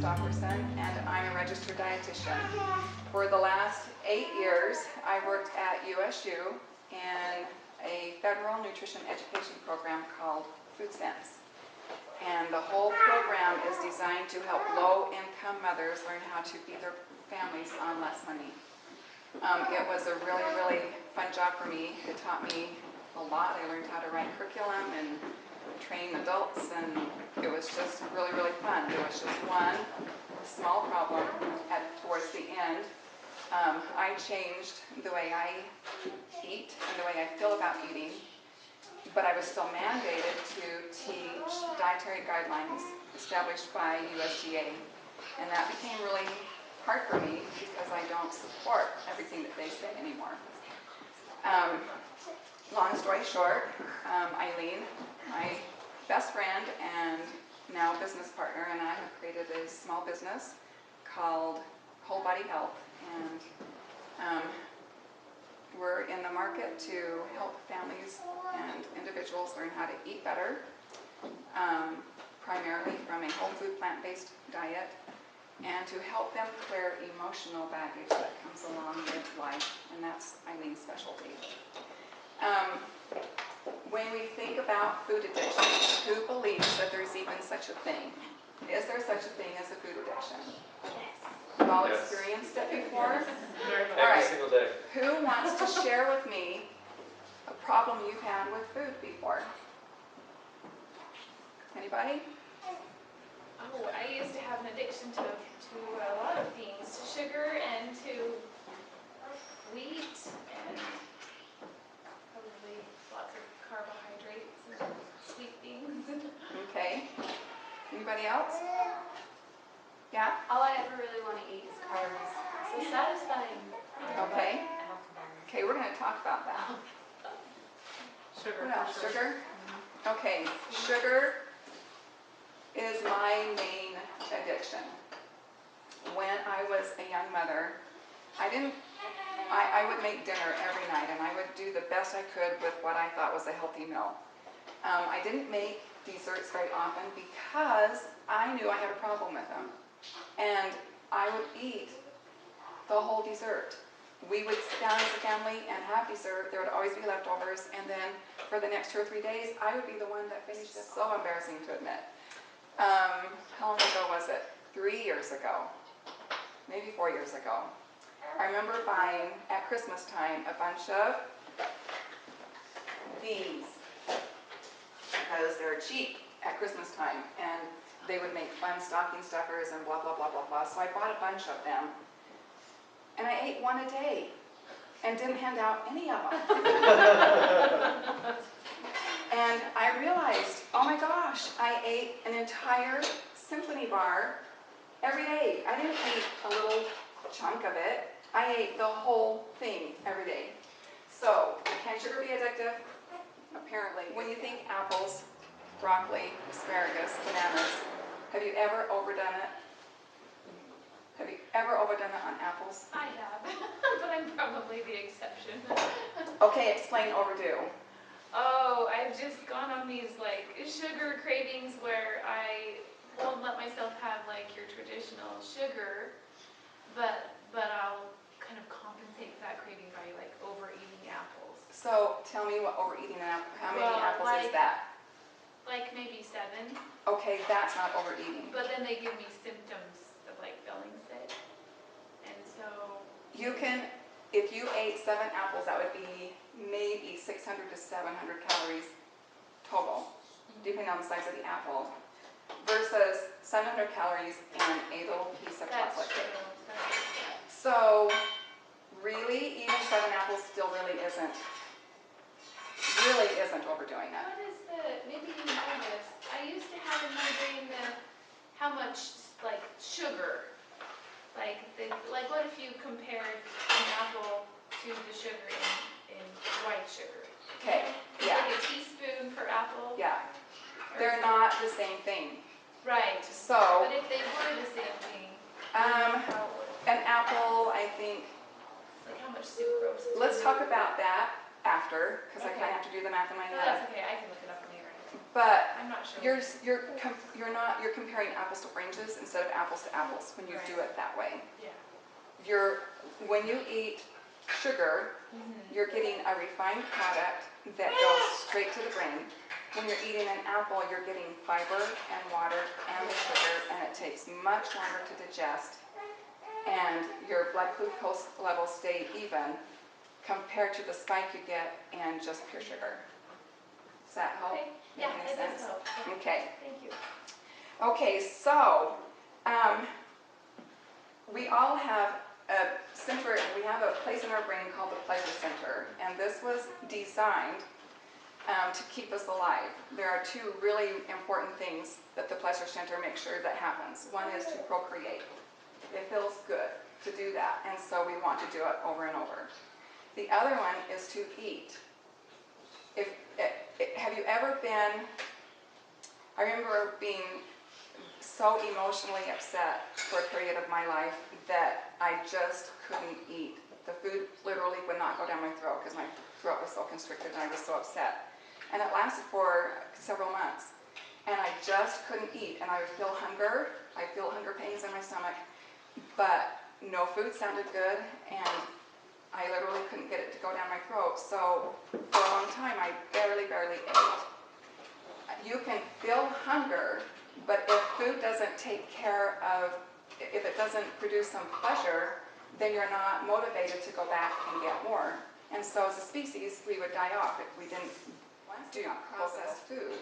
Christoffersen, and I'm a registered dietitian. For the last 8 years, I worked at USU in a federal nutrition education program called Food Sense. And the whole program is designed to help low-income mothers learn how to feed their families on less money. It was a really, really fun job for me. It taught me a lot. I learned how to write curriculum and train adults, and it was just really, really fun. There was just one small problem towards the end. I changed the way I eat and the way I feel about eating, but I was still mandated to teach dietary guidelines established by USDA, and that became really hard for me because I don't support everything that they say anymore. Long story short, Eileen, my best friend and now business partner, and I have created a small business called Whole Body Health, and we're in the market to help families and individuals learn how to eat better, primarily from a whole food plant-based diet, and to help them clear emotional baggage that comes along with life, and that's Eileen's specialty. When we think about food addiction, who believes that there's even such a thing? Is there such a thing as a food addiction? You've all experienced it before? Every single day. Who wants to share with me a problem you've had with food before? Anybody? Oh, I used to have an addiction to a lot of things, to sugar and to wheat and probably lots of carbohydrates and sweet things. Okay. Anybody else? Yeah? All I ever really want to eat is carbs. So satisfying. Okay. Okay, we're going to talk about that. Sugar. What else? Sugar? Okay, sugar is my main addiction. When I was a young mother, I would make dinner every night, and I would do the best I could with what I thought was a healthy meal. I didn't make desserts very often because I knew I had a problem with them. And I would eat the whole dessert. We would sit down as a family and have dessert. There would always be leftovers, and then for the next 2 or 3 days, I would be the one that finished it. So embarrassing to admit. How long ago was it? 3 years ago. Maybe 4 years ago. I remember buying, at Christmas time, a bunch of these, because they're cheap at Christmas time, and they would make fun stocking stuffers and blah, blah, blah, blah, blah. So I bought a bunch of them, and I ate one a day, and didn't hand out any of them. And I realized, oh my gosh, I ate an entire symphony bar every day. I didn't eat a little chunk of it. I ate the whole thing every day. So, can sugar be addictive? Apparently. When you think apples, broccoli, asparagus, bananas, have you ever overdone it? Have you ever overdone it on apples? I have, but I'm probably the exception. Okay, explain overdo. Oh, I've just gone on these like sugar cravings where I won't let myself have like your traditional sugar, but I'll kind of compensate that craving by like overeating apples. So tell me what overeating an apple. How many apples is like that? Like maybe 7. Okay, that's not overeating. But then they give me symptoms of like feeling sick, and so You can, if you ate 7 apples, that would be maybe 600 to 700 calories total, depending on the size of the apple, versus 700 calories in a little piece of that's chocolate cake. true. So, really, eating 7 apples still really isn't overdoing it. What is maybe you know this, I used to have in my brain how much like sugar, like what if you compared an apple to the sugar in white sugar? Okay, yeah. Like a teaspoon per apple? Yeah. They're not the same thing. Right. So, But if they were the same thing, an apple, I think, like how much sucrose? let's talk about that after, because I Okay. kind of have to do the math in my No, head. that's okay. I can look it up on the internet. but I'm not sure. you're comparing apples to oranges instead of apples to apples when you do it that way. Yeah. When you eat sugar, Mm-hmm. you're getting a refined product that goes straight to the brain. When you're eating an apple, you're getting fiber and water and the sugar, and it takes much longer to digest, and your blood glucose levels stay even compared to the spike you get in just pure sugar. Does that help? Okay. Make Yeah, any it does sense? help. Okay. Thank you. Okay, so we all have a center, we have a place in our brain called the pleasure center, and this was designed to keep us alive. There are two really important things that the pleasure center makes sure that happens. One is to procreate. It feels good to do that, and so we want to do it over and over. The other one is to eat. Have you ever been, I remember being so emotionally upset for a period of my life that I just couldn't eat. The food literally would not go down my throat because my throat was so constricted and I was so upset. And it lasted for several months. And I just couldn't eat, and I would feel hunger. I'd feel hunger pains in my stomach, but no food sounded good, and I literally couldn't get it to go down my throat. So for a long time, I barely ate. You can feel hunger, but if food doesn't take care of, if it doesn't produce some pleasure, then you're not motivated to go back and get more. And so as a species, we would die off if we didn't do processed food.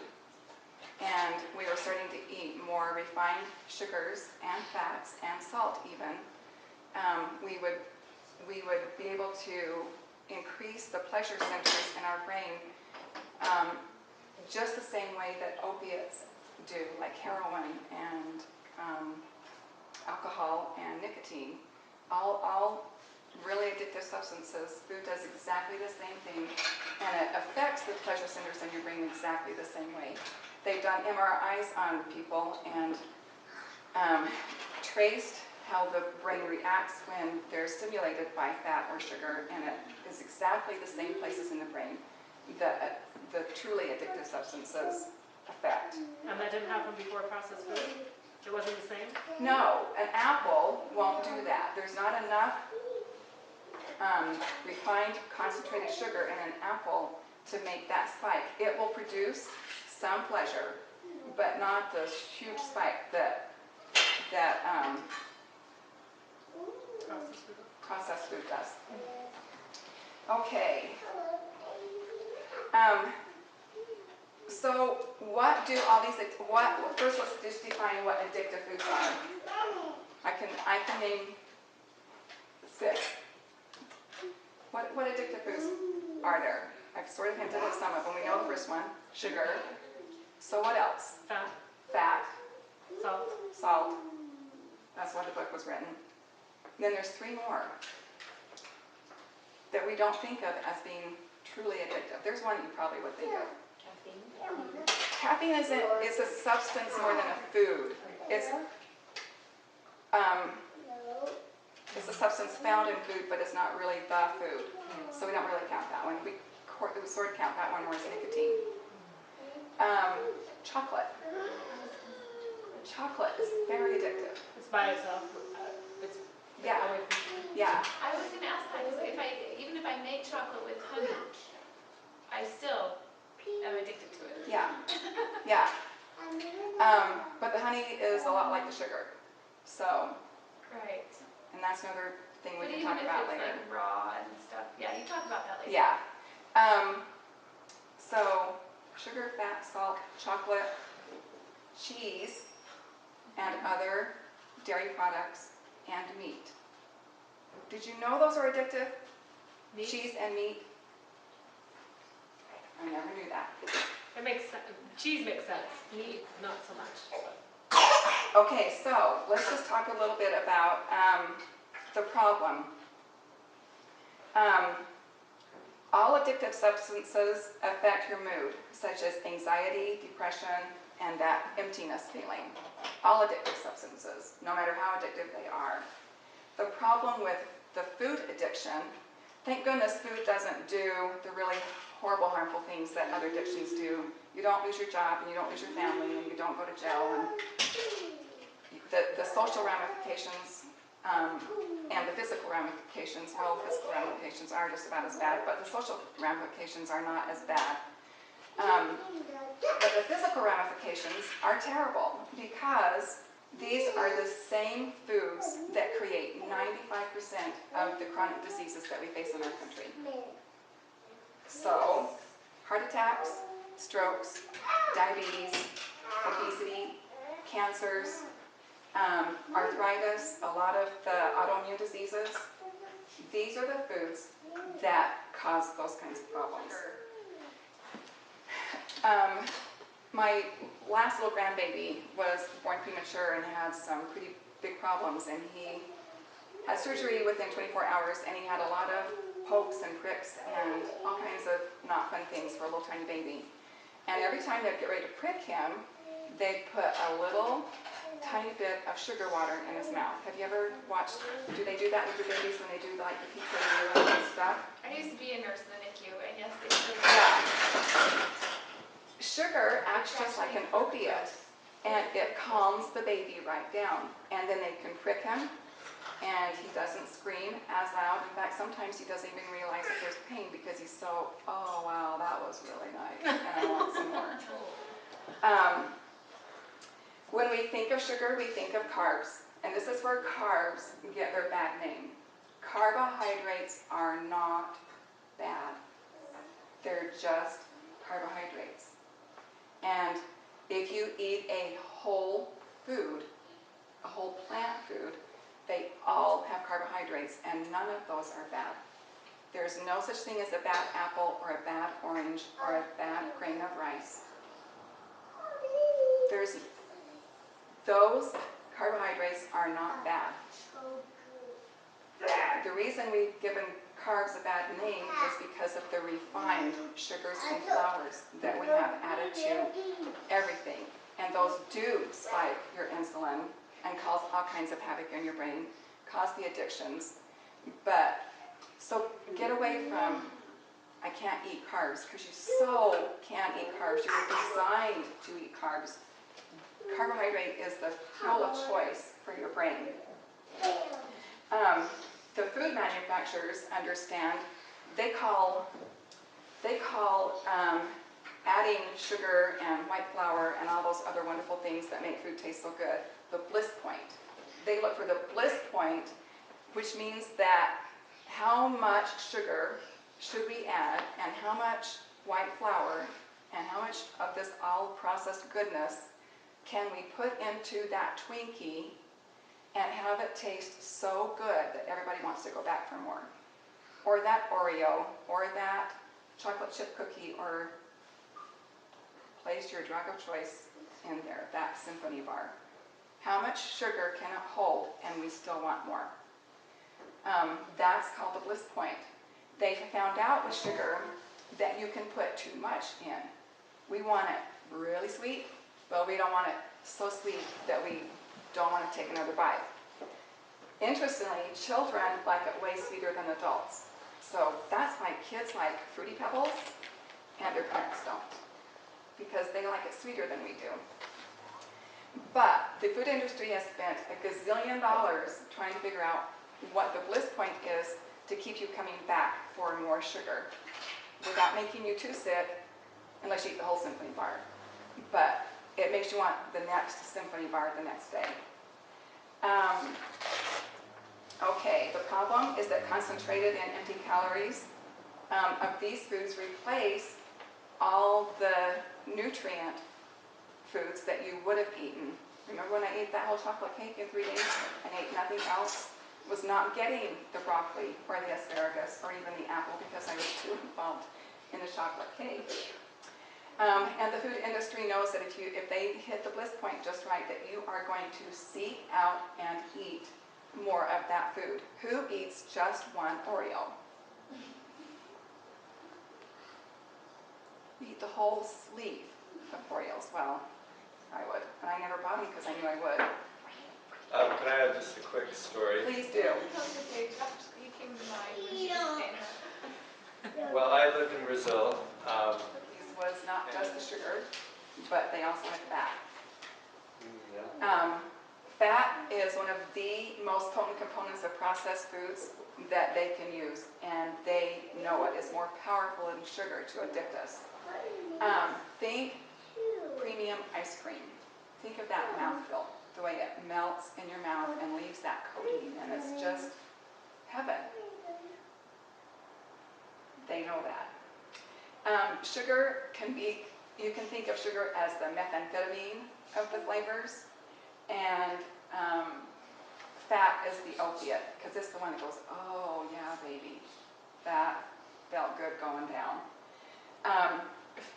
And we were starting to eat more refined sugars and fats and salt even. We would be able to increase the pleasure centers in our brain just the same way that opiates do, like heroin and alcohol and nicotine. All really addictive substances. Food does exactly the same thing, and it affects the pleasure centers in your brain exactly the same way. They've done MRIs on people and traced how the brain reacts when they're stimulated by fat or sugar, and it is exactly the same places in the brain that the truly addictive substances affect. And that didn't happen before processed food? It wasn't the same? No, an apple won't do that. There's not enough refined concentrated sugar in an apple to make that spike. It will produce some pleasure, but not the huge spike that processed food does. Okay. So what do all these, first let's just define what addictive foods are. I can name 6. What addictive foods are there? I've sort of hinted at some of them. We know the first one, sugar. So what else? Fat, Fat, salt, salt. That's why the book was written. Then there's 3 more that we don't think of as being truly addictive. There's one you probably would think of. Caffeine is a substance more than a food. It's a substance found in food, but it's not really the food. So we don't really count that one. We sort of count that one more as nicotine. Chocolate. Chocolate is very addictive. it's by itself. It's Yeah. away from sugar. Yeah. I was going to ask that because even if I make chocolate with honey, I still am addicted to it. Yeah. Yeah. But the honey is a lot like the sugar. So, Right. and that's another thing we But can even talk if about it's later. like raw and stuff, yeah, you talk about that later. Yeah. So, sugar, fat, salt, chocolate, cheese, and other dairy products, and meat. Did you know those are addictive? Meat? Cheese and meat? I never knew that. It makes sense. Cheese makes sense. Meat, not so much. Okay, so let's just talk a little bit about the problem. All addictive substances affect your mood, such as anxiety, depression, and that emptiness feeling. All addictive substances, no matter how addictive they are. The problem with the food addiction Thank goodness food doesn't do the really horrible, harmful things that other addictions do. You don't lose your job, and you don't lose your family, and you don't go to jail. And the social ramifications and the physical ramifications, well, the physical ramifications are just about as bad, but the social ramifications are not as bad. But the physical ramifications are terrible because these are the same foods that create 95% of the chronic diseases that we face in our country. So, heart attacks, strokes, diabetes, obesity, cancers, arthritis, a lot of the autoimmune diseases. These are the foods that cause those kinds of problems. My last little grandbaby was born premature and had some pretty big problems, and he had surgery within 24 hours, and he had a lot of pokes and pricks and all kinds of not fun things for a little tiny baby. And every time they'd get ready to prick him, they'd put a little tiny bit of sugar water in his mouth. Have you ever watched, do they do that with your babies when they do like the PKU and stuff? I used to be a nurse in the NICU, and yes, they still do. Yeah. Sugar acts just like an opiate, and it calms the baby right down. And then they can prick him, and he doesn't scream as loud. In fact, sometimes he doesn't even realize that there's pain because he's so, oh wow, that was really nice, and I want some more. When we think of sugar, we think of carbs, and this is where carbs get their bad name. Carbohydrates are not bad. They're just carbohydrates. And if you eat a whole food, a whole plant food, they all have carbohydrates, and none of those are bad. There's no such thing as a bad apple or a bad orange or a bad grain of rice. Those carbohydrates are not bad. The reason we've given carbs a bad name is because of the refined sugars and flours that we have added to everything. And those do spike your insulin and cause all kinds of havoc in your brain, cause the addictions. But, so get away from, I can't eat carbs, because you so can't eat carbs. You're designed to eat carbs. Carbohydrate is the fuel of choice for your brain. The food manufacturers understand, they call adding sugar and white flour and all those other wonderful things that make food taste so good, the bliss point. They look for the bliss point, which means that how much sugar should we add, and how much white flour, and how much of this all processed goodness can we put into that Twinkie and have it taste so good that everybody wants to go back for more. Or that Oreo, or that chocolate chip cookie, or place your drug of choice in there, that symphony bar. How much sugar can it hold, and we still want more? That's called the bliss point. They found out with sugar that you can put too much in. We want it really sweet, but we don't want it so sweet that we don't want to take another bite. Interestingly, children like it way sweeter than adults. So that's why kids like Fruity Pebbles and their parents don't, because they like it sweeter than we do. But the food industry has spent $1 gazillion trying to figure out what the bliss point is to keep you coming back for more sugar without making you too sick, unless you eat the whole symphony bar. But it makes you want the next symphony bar the next day. Okay, the problem is that concentrated and empty calories of these foods replace all the nutrient foods that you would have eaten. Remember when I ate that whole chocolate cake in 3 days and ate nothing else? Was not getting the broccoli or the asparagus or even the apple because I was too involved in the chocolate cake. And the food industry knows that if they hit the bliss point just right, that you are going to seek out and eat more of that food. Who eats just one Oreo? You eat the whole sleeve of Oreos. Well, I would. And I never bought them because I knew I would. Can I have just a quick story? Please do. You came to mind when she was saying that. Well, I lived in Brazil. Cookies was not just the sugar, but they also had fat. Yeah. Fat is one of the most potent components of processed foods that they can use, and they know it is more powerful than sugar to addict us. Think premium ice cream. Think of that mouthfeel, the way it melts in your mouth and leaves that coating, and it's just heaven. They know that. Sugar can be, you can think of sugar as the methamphetamine of the flavors, and fat is the opiate, because it's the one that goes, oh yeah, baby, that felt good going down.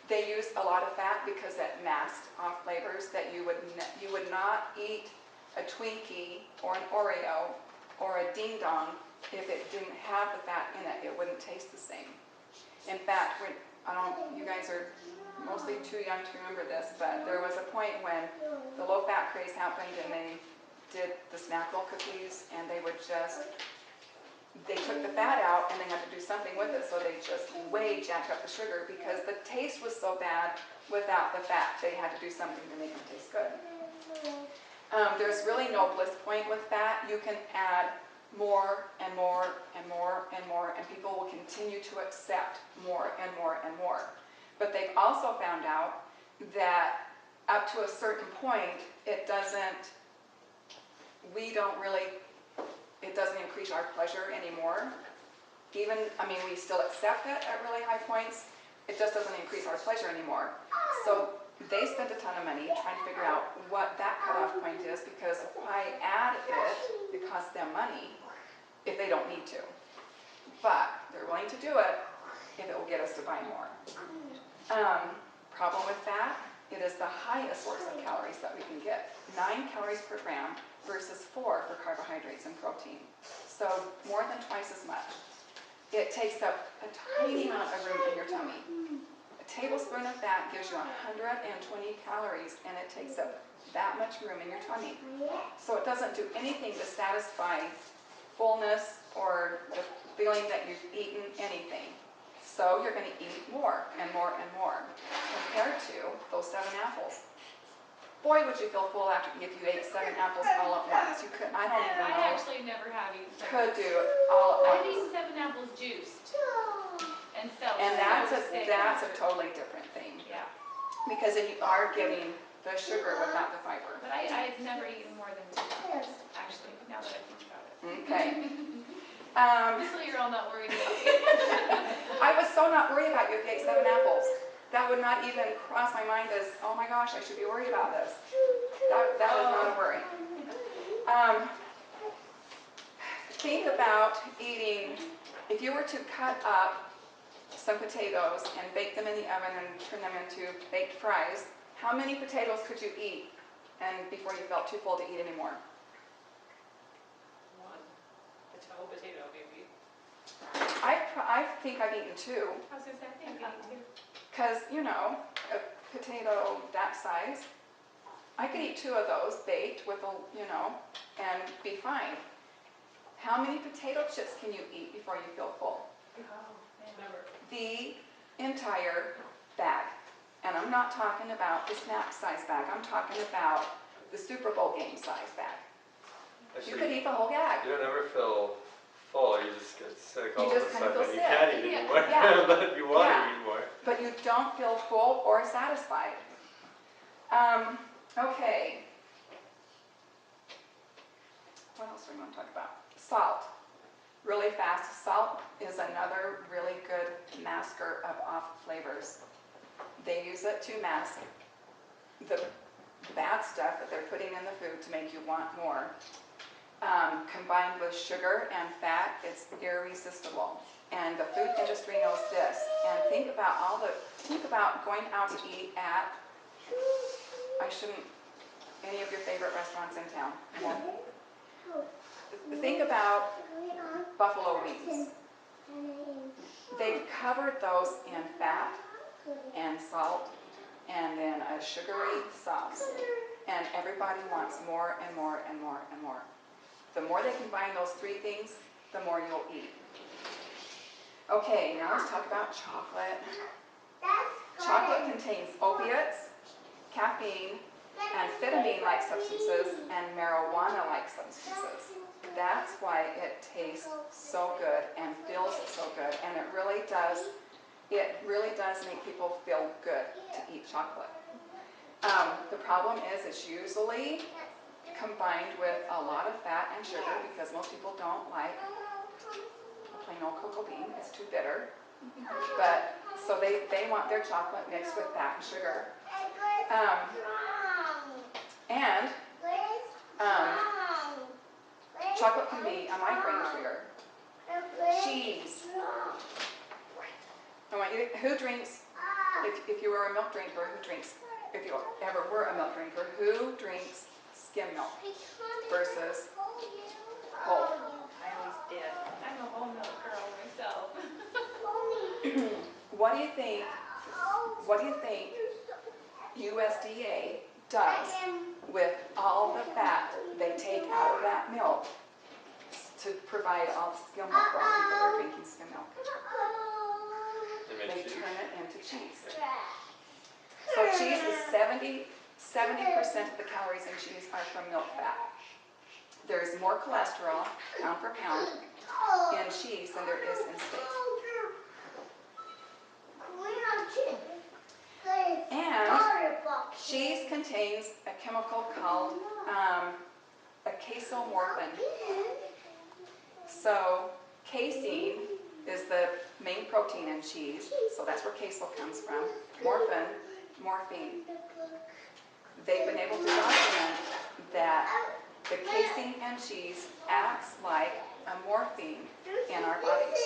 They use a lot of fat because it masked off flavors that you would not eat a Twinkie or an Oreo or a Ding Dong if it didn't have the fat in it. It wouldn't taste the same. In fact, you guys are mostly too young to remember this, but there was a point when the low-fat craze happened and they did the snack roll cookies, and they took the fat out and they had to do something with it, so they just way jacked up the sugar because the taste was so bad without the fat. They had to do something to make them taste good. There's really no bliss point with fat. You can add more and more and more and more, and people will continue to accept more and more and more. But they've also found out that up to a certain point, it doesn't increase our pleasure anymore. Even, we still accept it at really high points, it just doesn't increase our pleasure anymore. So they spent a ton of money trying to figure out what that cutoff point is, because why add it costs them money if they don't need to. But they're willing to do it if it will get us to buy more. Problem with fat, it is the highest source of calories that we can get. 9 calories per gram versus 4 for carbohydrates and protein. So more than twice as much. It takes up a tiny amount of room in your tummy. A tablespoon of fat gives you 120 calories, and it takes up that much room in your tummy. So it doesn't do anything to satisfy fullness or the feeling that you've eaten anything. So you're going to eat more and more and more, compared to those 7 apples. Boy, would you feel full after if you ate 7 apples all at once. You could, I don't even know. I actually never have eaten 7. Could do it all at I've once. eaten 7 apples juiced and felt And that's so a sick. totally different thing. Yeah. Because then you are getting the sugar without the fiber. But I've never eaten more than 2 apples, actually, now that I think about it. Okay. Just so you're all not worried about me. I was so not worried about you if you ate 7 apples. That would not even cross my mind as, oh my gosh, I should be worried about this. That was not a worry. Think about eating, if you were to cut up some potatoes and bake them in the oven and turn them into baked fries, how many potatoes could you eat and before you felt too full to eat anymore? 1. A whole potato, maybe. I think I've eaten 2. I was going to say, I think I ate 2. Because, a potato that size, I could eat 2 of those baked with and be fine. How many potato chips can you eat before you feel full? Never. The entire bag. And I'm not talking about the snack size bag. I'm talking about the Super Bowl game size bag. You could eat the whole bag. You don't ever feel full, you just get sick all You of a just kind of sudden. feel You sick. can't eat anymore, Yeah. but you want Yeah. to eat more. But you don't feel full or satisfied. Okay. What else are we going to talk about? Salt. Really fast. Salt is another really good masker of off flavors. They use it to mask the bad stuff that they're putting in the food to make you want more. Combined with sugar and fat, it's irresistible. And the food industry knows this. And think about going out to eat at, any of your favorite restaurants in town. Think about buffalo wings. They've covered those in fat and salt and then a sugary sauce. And everybody wants more and more and more and more. The more they combine those 3 things, the more you'll eat. Okay, now let's talk about chocolate. Chocolate contains opiates, caffeine, amphetamine-like substances, and marijuana-like substances. That's why it tastes so good and feels so good, and it really does make people feel good to eat chocolate. The problem is it's usually combined with a lot of fat and sugar because most people don't like plain old cocoa bean. It's too bitter. But so they want their chocolate mixed with fat and sugar. Chocolate can be a migraine trigger. Cheese. I want you to, who drinks, if you were a milk drinker, if you ever were a milk drinker, who drinks skim milk versus whole? I always did. I'm a whole milk girl myself. What do you think USDA does with all the fat they take out of that milk to provide all the skim milk for all the people that are drinking skim milk? They turn it into cheese. So cheese is 70% of the calories in cheese are from milk fat. There's more cholesterol, pound for pound, in cheese than there is in steak. And cheese contains a chemical called a casomorphin. So casein is the main protein in cheese, so that's where casein comes from. Morphine. They've been able to document that the casein in cheese acts like a morphine in our bodies.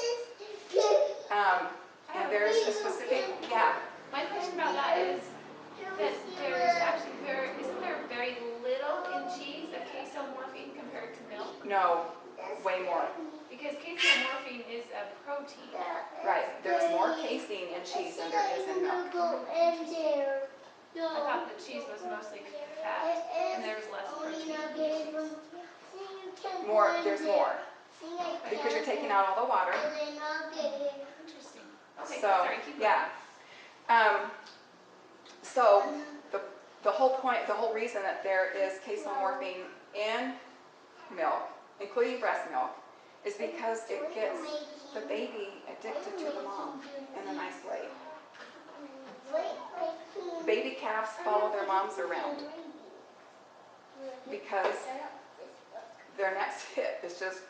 And there's a specific, My question about that is that there's actually isn't there very little in cheese of casomorphine compared to milk? no, way more. Because casomorphine is a protein. Right, there's more casein in cheese than there is in milk. I thought that cheese was mostly fat and there's less protein in cheese. There's more. Because you're taking out all the water. Interesting. Okay, So, sorry, keep going. So the whole reason that there is casomorphine in milk, including breast milk, is because it gets the baby addicted to the mom in a nice way. Baby calves follow their moms around because their next hit is just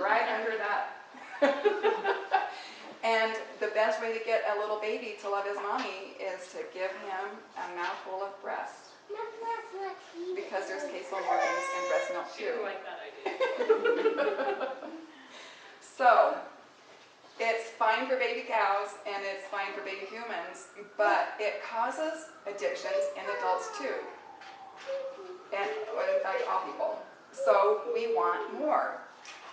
right under that. And the best way to get a little baby to love his mommy is to give him a mouthful of breast. Because there's casomorphins in breast milk She too. would like that idea. So, it's fine for baby cows and it's fine for baby humans, but it causes addictions in adults too. And in fact, all people. So we want more.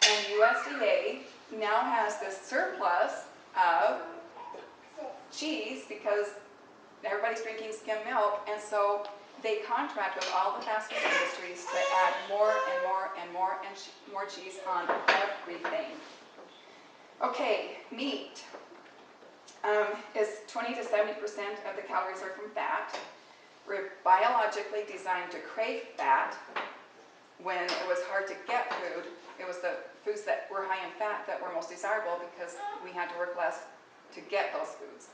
And USDA now has this surplus of cheese because everybody's drinking skim milk, and so they contract with all the fast food industries to add more and more and more and more cheese on everything. Okay, meat is 20 to 70% of the calories are from fat. We're biologically designed to crave fat. When it was hard to get food, it was the foods that were high in fat that were most desirable because we had to work less to get those foods.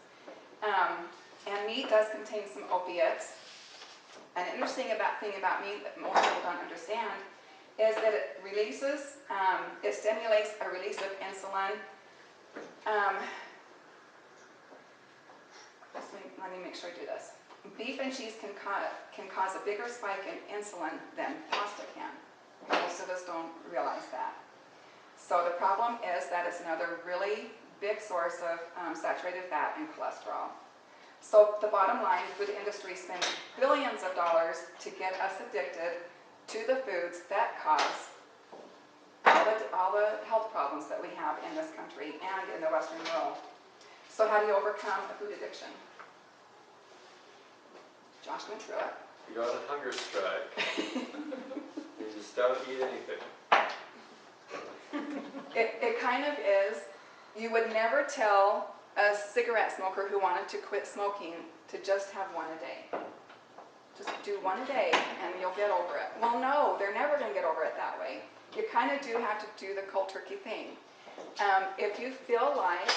And meat does contain some opiates. An interesting thing about meat that most people don't understand is that it releases, it stimulates a release of insulin. Let me make sure I do this. Beef and cheese can cause a bigger spike in insulin than pasta can. Most of us don't realize that. So the problem is that it's another really big source of saturated fat and cholesterol. So the bottom line, the food industry spends billions of dollars to get us addicted to the foods that cause all the health problems that we have in this country and in the Western world. So how do you overcome a food addiction? Josh went through it. You go on a hunger strike. You just don't eat anything. It kind kind of is, you would never tell a cigarette smoker who wanted to quit smoking to just have one a day. Just do one a day and you'll get over it. Well, no, they're never going to get over it that way. You kind of do have to do the cold turkey thing. If you feel like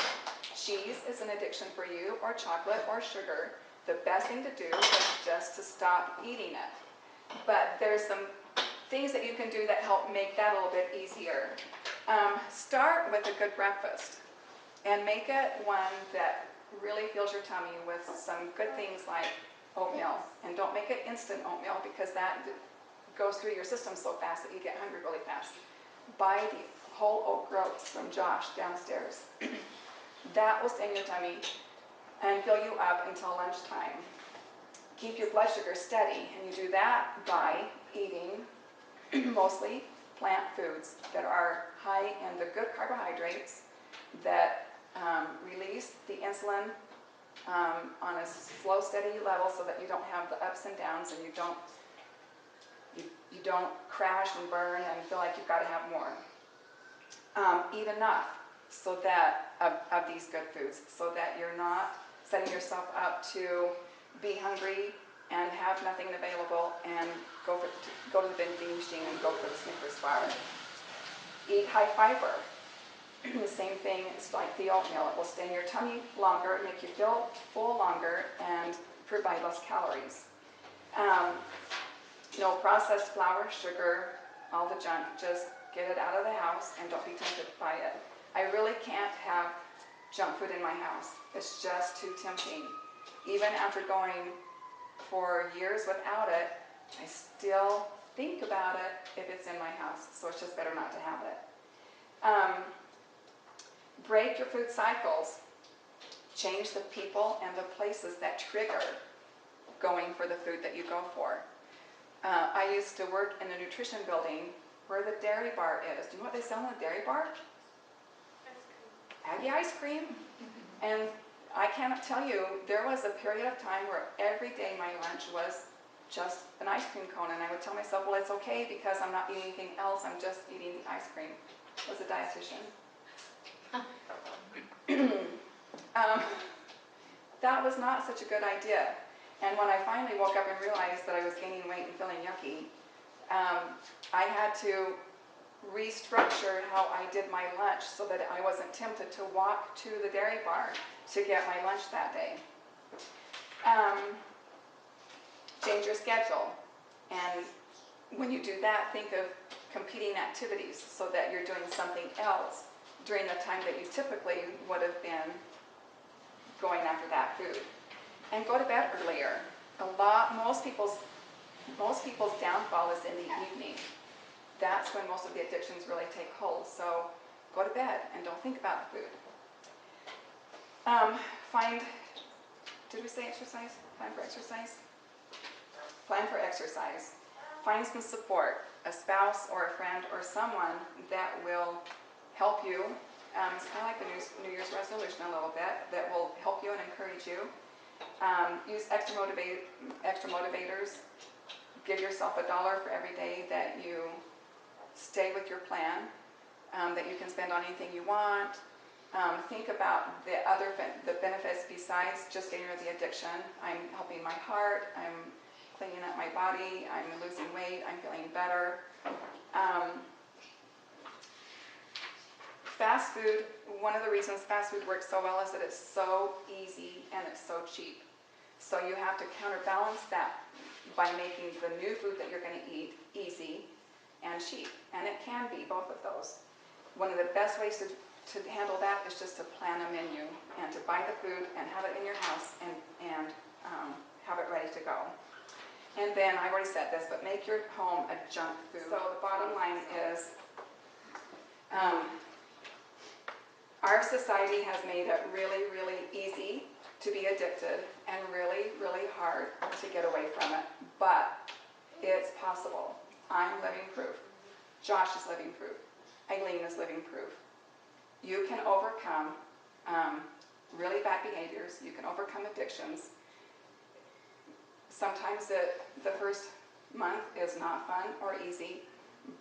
cheese is an addiction for you, or chocolate, or sugar, the best thing to do is just to stop eating it. But there's some things that you can do that help make that a little bit easier. Start with a good breakfast and make it one that really fills your tummy with some good things like oatmeal. And don't make it instant oatmeal because that goes through your system so fast that you get hungry really fast. Buy the whole oat groats from Josh downstairs. That will stay in your tummy and fill you up until lunchtime. Keep your blood sugar steady, and you do that by eating mostly plant foods that are high in the good carbohydrates that release the insulin on a slow, steady level so that you don't have the ups and downs and you don't crash and burn and feel like you've got to have more. Eat enough so that of these good foods so that you're not setting yourself up to be hungry and have nothing available and go to the vending machine and go for the Snickers bar. Eat high fiber. The same thing, it's like the oatmeal. It will stay in your tummy longer, make you feel full longer, and provide less calories. No processed flour, sugar, all the junk. Just get it out of the house and don't be tempted by it. I really can't have junk food in my house. It's just too tempting. Even after going for years without it, I still think about it if it's in my house. So it's just better not to have it. Break your food cycles. Change the people and the places that trigger going for the food that you go for. I used to work in a nutrition building where the dairy bar is. Do you know what they sell in the dairy bar? Aggie ice cream. And I cannot tell you, there was a period of time where every day my lunch was just an ice cream cone. And I would tell myself, well, it's okay because I'm not eating anything else. I'm just eating the ice cream. I was a dietitian. That was not such a good idea. And when I finally woke up and realized that I was gaining weight and feeling yucky, I had to restructure how I did my lunch so that I wasn't tempted to walk to the dairy bar to get my lunch that day. Change your schedule. And when you do that, think of competing activities so that you're doing something else during the time that you typically would have been going after that food. And go to bed earlier. Most people's downfall is in the evening. That's when most of the addictions really take hold. So go to bed and don't think about the food. Did we say exercise? Plan for exercise? Plan for exercise. Find some support, a spouse or a friend or someone that will help you. It's kind of like the New Year's resolution a little bit, that will help you and encourage you. Use extra motivators. Give yourself $1 for every day that you stay with your plan, that you can spend on anything you want. Think about the benefits besides just getting rid of the addiction. I'm helping my heart, I'm cleaning up my body, I'm losing weight, I'm feeling better. Fast food, one of the reasons fast food works so well is that it's so easy and it's so cheap. So you have to counterbalance that by making the new food that you're going to eat easy and cheap. And it can be both of those. One of the best ways to handle that is just to plan a menu and to buy the food and have it in your house and have it ready to go. And then, I've already said this, but make your home a junk food. So the bottom line is, our society has made it really, really easy to be addicted and really, really hard to get away from it. But it's possible. I'm living proof. Josh is living proof. Eileen is living proof. You can overcome really bad behaviors. You can overcome addictions. Sometimes the first month is not fun or easy,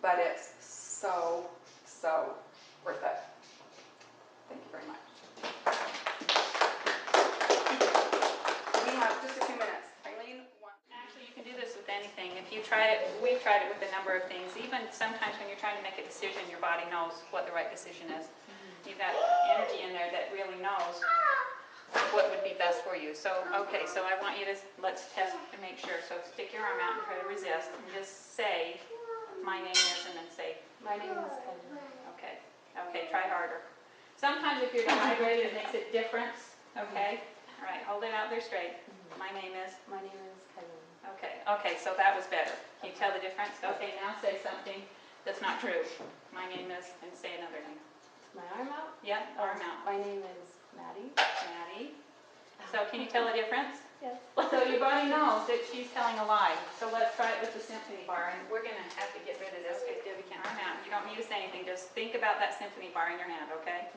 but it's so, so worth it. number of things. Even sometimes when you're trying to make a decision, your body knows what the right decision is. You've got energy in there that really knows what would be best for you. So, okay, so I want you to, let's test to make sure. So stick your arm out and try to resist. And just say, my name is, and then say, My name is Kendra. okay. Okay, try harder. Sometimes if you're dehydrated, it makes a difference. Okay? All right, hold it out there straight. My name is, My name is Kendra. okay, okay, so that was better. Can you tell the difference? Okay, now say something that's not true. My name is, and say another name. My arm out. Yep, arm out. My name is Maddie. Maddie. So can you tell the difference? Yes. So your body knows that she's telling a lie. So let's try it with the symphony bar, and we're gonna have to get rid of this because Debbie can't arm out. You don't need to say anything, just think about that symphony bar in your hand, okay?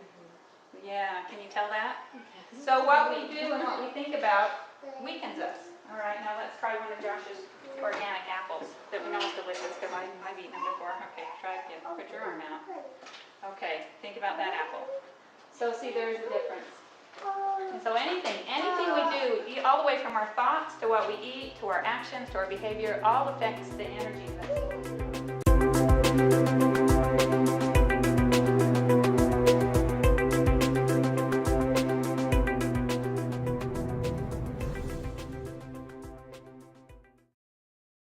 Yeah, can you tell that? So what we do and what we think about weakens us. All right, now let's try one of Josh's organic apples that we know is delicious because I've eaten them before. Okay, try again. Put your arm out. Okay, think about that apple. So see, there's a difference. And so anything we do, all the way from our thoughts to what we eat, to our actions, to our behavior, all affects the energy